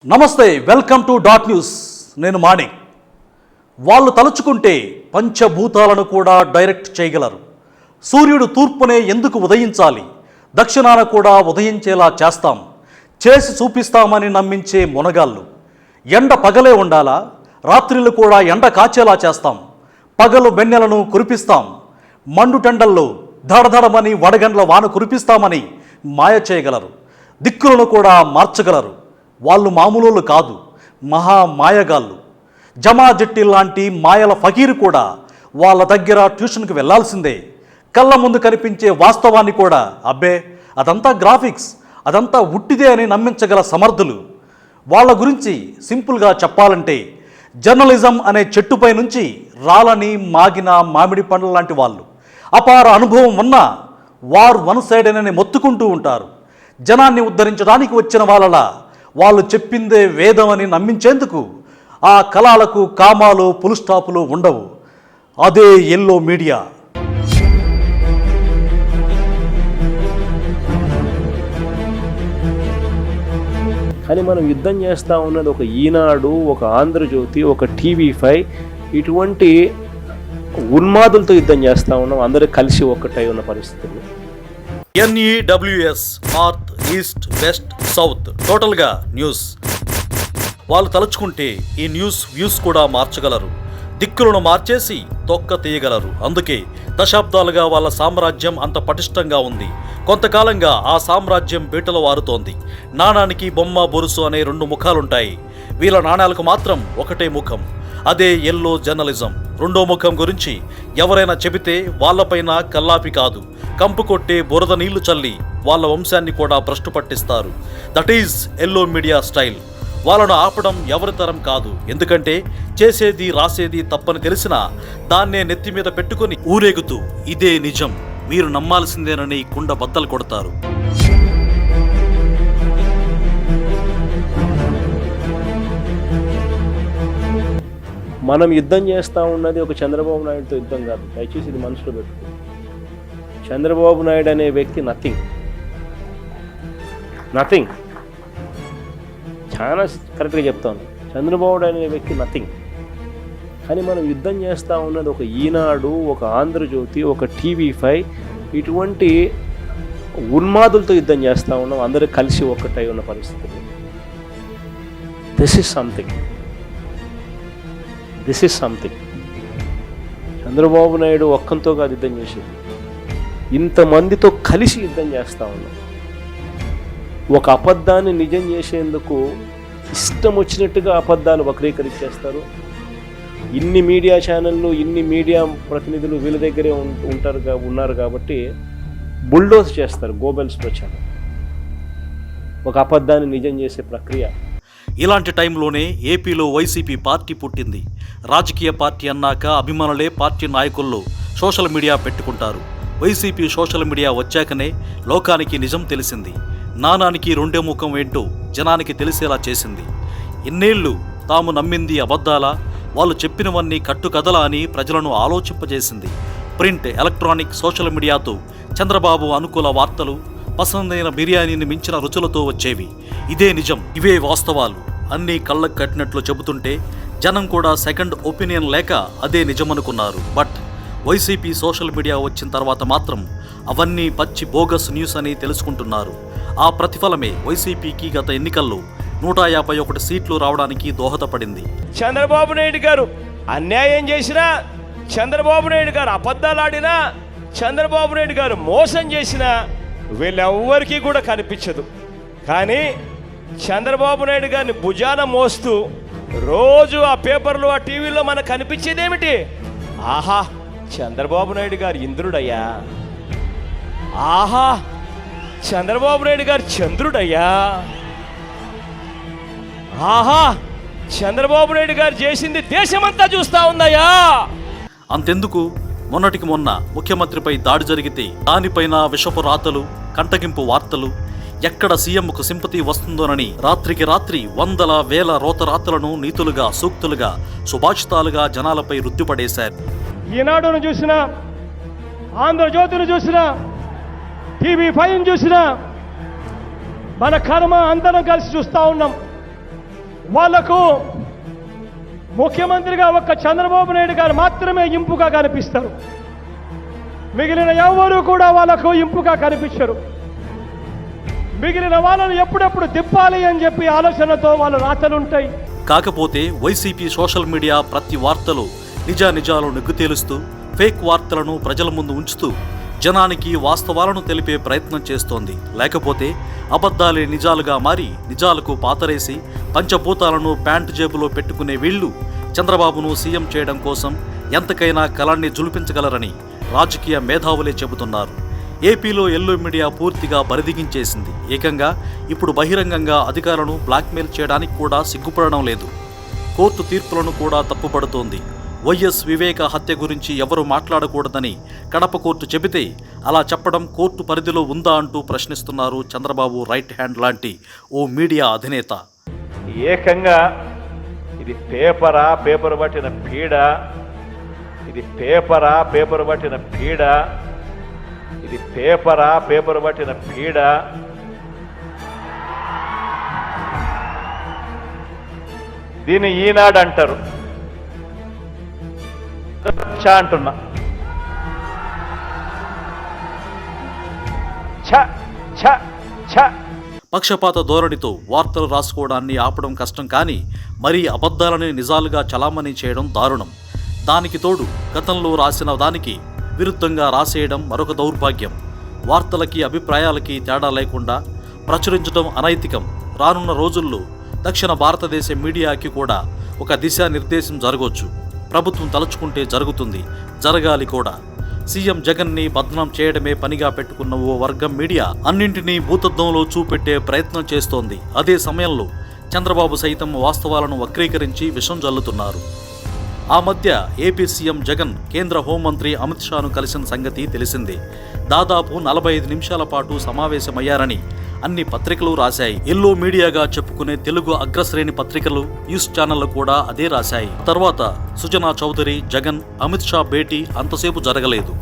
నమస్తే, welcome to dot news. నేను మాణి. వాళ్ళు తలుచుకుంటే పంచభూతాలను కూడా డైరెక్ట్ చేయగలరు. సూర్యుడు తూర్పునే ఎందుకు ఉదయించాలి, దక్షిణాన కూడా ఉదయించేలా చేస్తాం, చేసి చూపిస్తామని నమ్మించే మునగాళ్ళు. ఎండ పగలే ఉండాలా, రాత్రిళ్ళు కూడా ఎండ కాచేలా చేస్తాం, పగలు వెన్నెలను కురిపిస్తాం, మండుటెండల్లో దడదడమని వడగండ్ల వాన కురిపిస్తామని మాయ చేయగలరు. దిక్కులను కూడా మార్చగలరు. వాళ్ళు మామూలు కాదు, మహా మాయగాళ్ళు. జమా జట్టి లాంటి మాయల ఫకీరు కూడా వాళ్ళ దగ్గర ట్యూషన్కి వెళ్లాల్సిందే. కళ్ళ ముందు కనిపించే వాస్తవాన్ని కూడా అబ్బే అదంతా గ్రాఫిక్స్, అదంతా ఉట్టిదే అని నమ్మించగల సమర్థులు. వాళ్ళ గురించి సింపుల్గా చెప్పాలంటే జర్నలిజం అనే చెట్టుపై నుంచి రాలని మాగిన మామిడి పండ్ల లాంటి వాళ్ళు. అపార అనుభవం ఉన్నా వారు వన్ సైడ్ అని మొత్తుకుంటూ ఉంటారు. జనాన్ని ఉద్ధరించడానికి వచ్చిన వాళ్ళలా వాళ్ళు చెప్పిందే వేదం అని నమ్మించేందుకు ఆ కళాలకు కామాలు పుల్ స్టాపులు ఉండవు. అదే ఎల్లో మీడియా. కానీ మనం యుద్ధం చేస్తూ ఉన్నది ఒక ఈనాడు, ఒక ఆంధ్రజ్యోతి, ఒక టీవీ5 ఇటువంటి ఉన్మాదులతో యుద్ధం చేస్తూ ఉన్నాం. అందరూ కలిసి ఒక్కటై ఉన్న పరిస్థితులు. NEWS north, east, west, south, టోటల్గా న్యూస్. వాళ్ళు తలుచుకుంటే ఈ న్యూస్ వ్యూస్ కూడా మార్చగలరు. దిక్కులను మార్చేసి తొక్క తీయగలరు. అందుకే దశాబ్దాలుగా వాళ్ళ సామ్రాజ్యం అంత పటిష్టంగా ఉంది. కొంతకాలంగా ఆ సామ్రాజ్యం బీటలు వారుతోంది. నాణానికి బొమ్మ బొరుసు అనే రెండు ముఖాలుంటాయి. వీళ్ళ నాణాలకు మాత్రం ఒకటే ముఖం. అదే ఎల్లో జర్నలిజం. రెండో ముఖం గురించి ఎవరైనా చెబితే వాళ్ళపైన కల్లాపి కాదు, కంపు కొట్టే బురద నీళ్లు చల్లి వాళ్ళ వంశాన్ని కూడా భ్రష్టు పట్టిస్తారు. That is yellow media style. వాళ్ళను ఆపడం ఎవరి తరం కాదు. ఎందుకంటే చేసేది రాసేది తప్పని తెలిసినా దాన్నే నెత్తి మీద పెట్టుకుని ఊరేగుతూ ఇదే నిజం, మీరు నమ్మాల్సిందేనని కుండ బద్దలు కొడతారు. మనం యుద్ధం చేస్తూ ఉన్నది ఒక చంద్రబాబు నాయుడుతో యుద్ధం కాదు. దయచేసి ఇది మనసులో పెట్టుకో. చంద్రబాబు నాయుడు అనే వ్యక్తి నథింగ్. చాలా కరెక్ట్గా చెప్తాను. చంద్రబాబు అనే వ్యక్తి నథింగ్. కానీ మనం యుద్ధం చేస్తూ ఉన్నది ఒక ఈనాడు, ఒక ఆంధ్రజ్యోతి, ఒక టీవీ5 ఇటువంటి ఉన్మాదులతో యుద్ధం చేస్తూ ఉన్నాం. అందరూ కలిసి ఒక్కటై ఉన్న పరిస్థితులు. This is something. Chandrababu Naidu ఒక్కంతో కాదు యుద్ధం చేసేది, ఇంతమందితో కలిసి యుద్ధం చేస్తూ ఉన్నాం. ఒక అబద్ధాన్ని నిజం చేసేందుకు ఇష్టం వచ్చినట్టుగా అబద్ధాలు వక్రీకరించేస్తారు. ఇన్ని మీడియా ఛానళ్ళు, ఇన్ని మీడియా ప్రతినిధులు వీళ్ళ దగ్గరే ఉన్నారు కాబట్టి బుల్డోజ్ చేస్తారు. గోబెల్స్ ప్రచారం, ఒక అబద్ధాన్ని నిజం చేసే ప్రక్రియ. ఇలాంటి టైంలోనే ఏపీలో వైసీపీ పార్టీ పుట్టింది. రాజకీయ పార్టీ అన్నాక అభిమానులే పార్టీ నాయకుల్లో సోషల్ మీడియా పెట్టుకుంటారు. వైసీపీ సోషల్ మీడియా వచ్చాకనే లోకానికి నిజం తెలిసింది. నాణానికి రెండో ముఖం ఏంటో జనానికి తెలిసేలా చేసింది. ఎన్నేళ్లు తాము నమ్మింది అబద్ధాలా, వాళ్ళు చెప్పినవన్నీ కట్టుకథలా అని ప్రజలను ఆలోచింపజేసింది. ప్రింట్, ఎలక్ట్రానిక్, సోషల్ మీడియాతో చంద్రబాబు అనుకూల వార్తలు, పసందైన బిర్యానీని మించిన రుచులతో వచ్చేవి. ఇదే నిజం, ఇవే వాస్తవాలు అన్నీ కళ్ళకు కట్టినట్లు చెబుతుంటే జనం కూడా సెకండ్ ఒపీనియన్ లేక అదే నిజమనుకున్నారు. బట్ వైసీపీ సోషల్ మీడియా వచ్చిన తర్వాత మాత్రం అవన్నీ పచ్చి బోగస్ న్యూస్ అని తెలుసుకుంటున్నారు. ఆ ప్రతిఫలమే వైసీపీకి గత ఎన్నికల్లో 151 సీట్లు రావడానికి దోహదపడింది. చంద్రబాబు నాయుడు గారు అన్యాయం చేసినా, చంద్రబాబు నాయుడు గారు అబద్ధాలాడినా, చంద్రబాబు నాయుడు గారు మోసం చేసినా వీళ్ళెవ్వరికీ కూడా కనిపించదు. కానీ చంద్రబాబు నాయుడు గారిని భుజాన మోస్తూ రోజు ఆ పేపర్లు, ఆ టీవీలో మనకు కనిపించేది ఏమిటి? ఆహా, చంద్రబాబు నాయుడు గారు ఇంద్రుడయ్యా, ఆహా చంద్రబాబు నాయుడు గారు చంద్రుడయ్యా, ఆహా చంద్రబాబు నాయుడు గారు చేసింది దేశమంతా చూస్తా ఉందయ్యా. అంతెందుకు, మొన్నటికి మొన్న ముఖ్యమంత్రిపై దాడి జరిగితే దానిపైన విషపు రాతలు, కంటగింపు వార్తలు, ఎక్కడ సీఎంకు సింపతి వస్తుందోనని రాత్రికి రాత్రి వందల వేల రోతరాతలను నీతులుగా, సూక్తులుగా, సుభాషితాలుగా జనాలపై రుద్దిపడేశారు. ఈనాడును చూసినా, ఆంధ్రజ్యోతిని చూసినా, టీవీ5 చూసినా మన కర్మ అందరం కలిసి చూస్తూ ఉన్నాం. వాళ్లకు ముఖ్యమంత్రిగా ఒక్క చంద్రబాబు నాయుడు గారు మాత్రమే ఇంపుగా కనిపిస్తారు. మిగిలిన ఎవరు కూడా వాళ్ళకు ఇంపుగా కనిపించరు. మిగిలిన వాళ్ళని ఎప్పుడెప్పుడు తిప్పాలి అని చెప్పి ఆలోచనతో వాళ్ళ రాతలుంటాయి. కాకపోతే వైసీపీ సోషల్ మీడియా ప్రతి వార్తలో నిజాలు నిగ్గు తేలుస్తూ ఫేక్ వార్తలను ప్రజల ముందు ఉంచుతూ జనానికి వాస్తవాలను తెలిపే ప్రయత్నం చేస్తోంది. లేకపోతే అబద్ధాలే నిజాలుగా మారి నిజాలకు పాతరేసి పంచభూతాలను ప్యాంటు జేబులో పెట్టుకునే వీళ్లు చంద్రబాబును సీఎం చేయడం కోసం ఎంతకైనా కలాన్ని జులిపించగలరని రాజకీయ మేధావులే చెబుతున్నారు. ఏపీలో ఎల్లో మీడియా పూర్తిగా బరిదిగించేసింది. ఏకంగా ఇప్పుడు బహిరంగంగా అధికారులను బ్లాక్మెయిల్ చేయడానికి కూడా సిగ్గుపడడం లేదు. కోర్టు తీర్పులను కూడా తప్పుపడుతోంది. వైఎస్ వివేక హత్య గురించి ఎవరు మాట్లాడకూడదని కడప కోర్టు చెబితే అలా చెప్పడం కోర్టు పరిధిలో ఉందా అంటూ ప్రశ్నిస్తున్నారు చంద్రబాబు రైట్ హ్యాండ్ లాంటి ఓ మీడియా అధినేత. ఏకంగా ఇది పేపర్ పట్టిన పీడ, ఇది పేపర్ పట్టిన పీడ, ఇది పేపర్ పట్టిన పీడ. దీన్ని ఈనాడు అంటారు. అంటున్నా పక్షపాత ధోరణితో వార్తలు రాసుకోవడాన్ని ఆపడం కష్టం, కానీ మరీ అబద్ధాలని నిజాలుగా చలామణి చేయడం దారుణం. దానికి తోడు గతంలో రాసిన దానికి విరుద్ధంగా రాసేయడం మరొక దౌర్భాగ్యం. వార్తలకి అభిప్రాయాలకి తేడా లేకుండా ప్రచురించడం అనైతికం. రానున్న రోజుల్లో దక్షిణ భారతదేశ మీడియాకి కూడా ఒక దిశానిర్దేశం జరగవచ్చు. ప్రభుత్వం తలుచుకుంటే జరుగుతుంది, జరగాలి కూడా. సీఎం జగన్ని బద్నాం చేయడమే పనిగా పెట్టుకున్న ఓ వర్గం మీడియా అన్నింటినీ భూతద్దంలో చూపెట్టే ప్రయత్నం చేస్తోంది. అదే సమయంలో చంద్రబాబు సైతం వాస్తవాలను వక్రీకరించి విషం జల్లుతున్నారు. ఆ మధ్య ఏపీ సీఎం జగన్ కేంద్ర హోంమంత్రి అమిత్ షాను కలిసిన సంగతి తెలిసిందే. దాదాపు 45 నిమిషాల పాటు సమావేశమయ్యారని అన్ని పత్రికలు రాశాయి. ఎల్లో మీడియాగా చెప్పుకునే తెలుగు అగ్రశ్రేణి పత్రికలు, న్యూస్ ఛానళ్లు కూడా అదే రాశాయి. తర్వాత సుజనా చౌదరి, జగన్, అమిత్ షా భేటీ అంతసేపు జరగలేదు,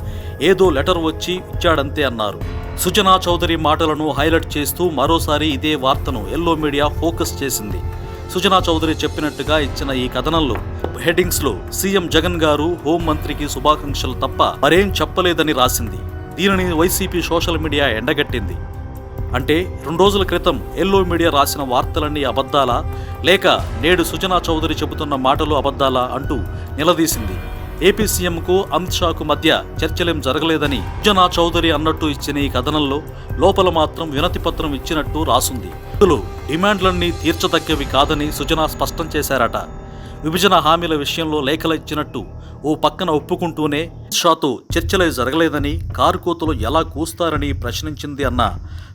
ఏదో లెటర్ వచ్చి ఇచ్చాడంతే అన్నారు. సుజనా చౌదరి మాటలను హైలైట్ చేస్తూ మరోసారి ఇదే వార్తను ఎల్లో మీడియా ఫోకస్ చేసింది. సుజనా చౌదరి చెప్పినట్టుగా ఇచ్చిన ఈ కథనంలో హెడ్డింగ్స్లో సీఎం జగన్ గారు హోంమంత్రికి శుభాకాంక్షలు తప్ప మరేం చెప్పలేదని రాసింది. దీనిని వైసీపీ సోషల్ మీడియా ఎండగట్టింది. అంటే 2 రోజుల క్రితం ఎల్లో మీడియా రాసిన వార్తలన్నీ అబద్ధాలా, లేక నేడు సుజనా చౌదరి చెబుతున్న మాటలు అబద్ధాలా అంటూ నిలదీసింది. ఏపీ సీఎంకు అమిత్ షాకు మధ్య చర్చలేం జరగలేదని సుజనా చౌదరి అన్నట్టు ఇచ్చిన ఈ కథనంలో లోపల మాత్రం వినతి పత్రం ఇచ్చినట్టు రాసుంది. ఇందులో డిమాండ్లన్నీ తీర్చదగ్గవి కాదని సుజనా స్పష్టం చేశారట. విభజన హామీల విషయంలో లేఖలు ఇచ్చినట్టు ఓ పక్కన ఒప్పుకుంటూనే షాతో చర్చలే జరగలేదని, కారుకోతలు ఎలా కూస్తారని ప్రశ్నించింది అన్న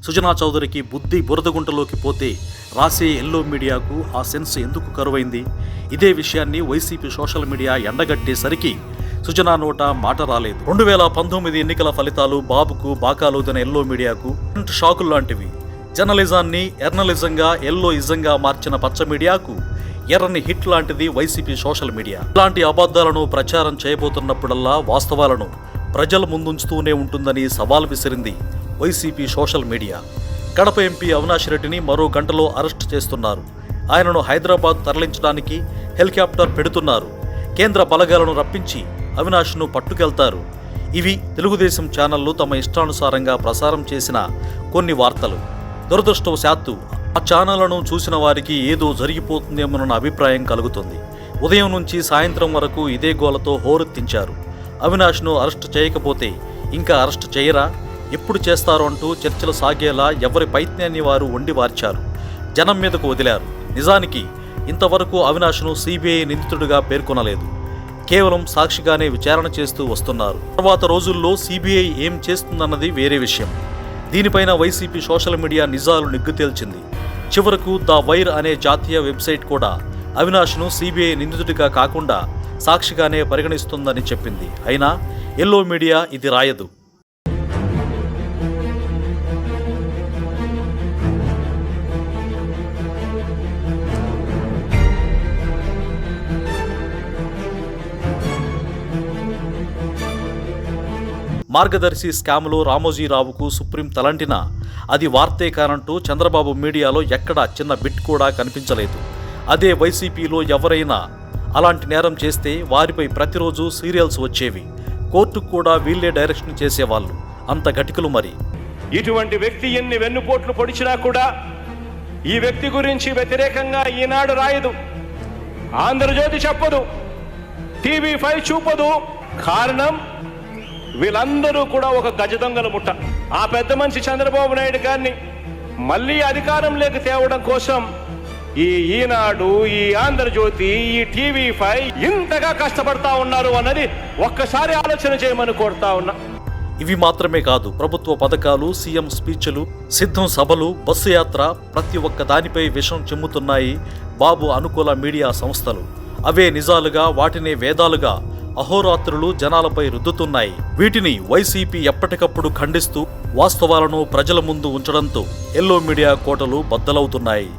సుజనా చౌదరికి బుద్ధి బురదగుంటలోకి పోతే రాసే ఎల్లో మీడియాకు ఆ సెన్స్ ఎందుకు కరువైంది? ఇదే విషయాన్ని వైసీపీ సోషల్ మీడియా ఎండగట్టేసరికి సుజనా నోట మాట రాలేదు. 2019 ఎన్నికల ఫలితాలు బాబుకు బాకాలోదిన ఎల్లో మీడియాకు షాకులు లాంటివి. జర్నలిజాన్ని ఎర్నలిజంగా, ఎల్లో ఇజంగా మార్చిన పచ్చ మీడియాకు ఎర్రని హిట్ లాంటిది వైసీపీ సోషల్ మీడియా. ఇలాంటి అబద్ధాలను ప్రచారం చేయబోతున్నప్పుడల్లా వాస్తవాలను ప్రజల ముందుంచుతూనే ఉంటుందని సవాల్ విసిరింది YCP social media. Kadapa MP Avinash రెడ్డిని మరో గంటలో అరెస్ట్ చేస్తున్నారు. ఆయనను హైదరాబాద్ తరలించడానికి హెలికాప్టర్ పెడుతున్నారు. కేంద్ర బలగాలను రప్పించి అవినాష్ను పట్టుకెళ్తారు. ఇవి తెలుగుదేశం ఛానళ్లు తమ ఇష్టానుసారంగా ప్రసారం చేసిన కొన్ని వార్తలు. దురదృష్టవశాత్తు ఆ ఛానళ్లను చూసిన వారికి ఏదో జరిగిపోతుందేమోనన్న అభిప్రాయం కలుగుతుంది. ఉదయం నుంచి సాయంత్రం వరకు ఇదే గోలతో హోరెత్తించారు. అవినాష్ను అరెస్ట్ చేయకపోతే ఇంకా అరెస్ట్ చేయరా, ఎప్పుడు చేస్తారో అంటూ చర్చలు సాగేలా ఎవరి ప్రయత్నాన్ని వారు వండి వార్చారు. జనం మీదకు వదిలారు. నిజానికి ఇంతవరకు అవినాష్ను సిబిఐ నిందితుడిగా పేర్కొనలేదు. కేవలం సాక్షిగానే విచారణ చేస్తూ వస్తున్నారు. తర్వాత రోజుల్లో సిబిఐ ఏం చేస్తుందన్నది వేరే విషయం. దీనిపైన వైసీపీ సోషల్ మీడియా నిజాలు నిగ్గు తేల్చింది. చివరకు ద వైర్ అనే జాతీయ వెబ్సైట్ కూడా అవినాష్ను సిబిఐ నిందితుడిగా కాకుండా సాక్షిగానే పరిగణిస్తుందని చెప్పింది. అయినా ఎల్లో మీడియా ఇది రాయదు. మార్గదర్శి స్కామ్లో రామోజీరావుకు సుప్రీం తలంటినా అది వార్తే కానంటూ చంద్రబాబు మీడియాలో ఎక్కడా చిన్న బిట్ కూడా కనిపించలేదు. అదే వైసీపీలో ఎవరైనా అలాంటి నేరం చేస్తే వారిపై ప్రతిరోజు సీరియల్స్ వచ్చేవి. కోర్టుకు కూడా వీళ్లే డైరెక్షన్ చేసేవాళ్ళు. అంత గటికలు మరి. ఇటువంటి వ్యక్తి ఎన్ని వెన్నుపోట్లు పొడిచినా కూడా ఈ వ్యక్తి గురించి వ్యతిరేకంగా ఈనాడు రాయదు, ఆంధ్రజ్యోతి చెప్పదు, TV5 చూపదు. కారణం వీళ్ళందరూ కూడా ఒక గజ దొంగల ముఠ. ఆ పెద్ద మనిషి చంద్రబాబు నాయుడు గారిని మళ్ళీ అధికారంలోకి తేవడం కోసం ఈ ఈనాడు, ఈ ఆంధ్రజ్యోతి, ఈ TV5 ఇంతగా కష్టపడతా ఉన్నారు అన్నది ఒక్కసారి ఆలోచన చేయమని కోరుతా ఉన్నా. ఇవి మాత్రమే కాదు, ప్రభుత్వ పథకాలు, సీఎం స్పీచ్లు, సిద్ధం సభలు, బస్సు యాత్ర, ప్రతి ఒక్క దానిపై విషం చిమ్ముతున్నాయి బాబు అనుకూల మీడియా సంస్థలు. అవే నిజాలుగా, వాటినే వేదాలుగా అహోరాత్రులు జనాలపై రుద్దుతున్నాయి. వీటిని వైసీపీ ఎప్పటికప్పుడు ఖండిస్తూ వాస్తవాలను ప్రజల ముందు ఉంచడంతో ఎల్లో మీడియా కోటలు బద్దలవుతున్నాయి.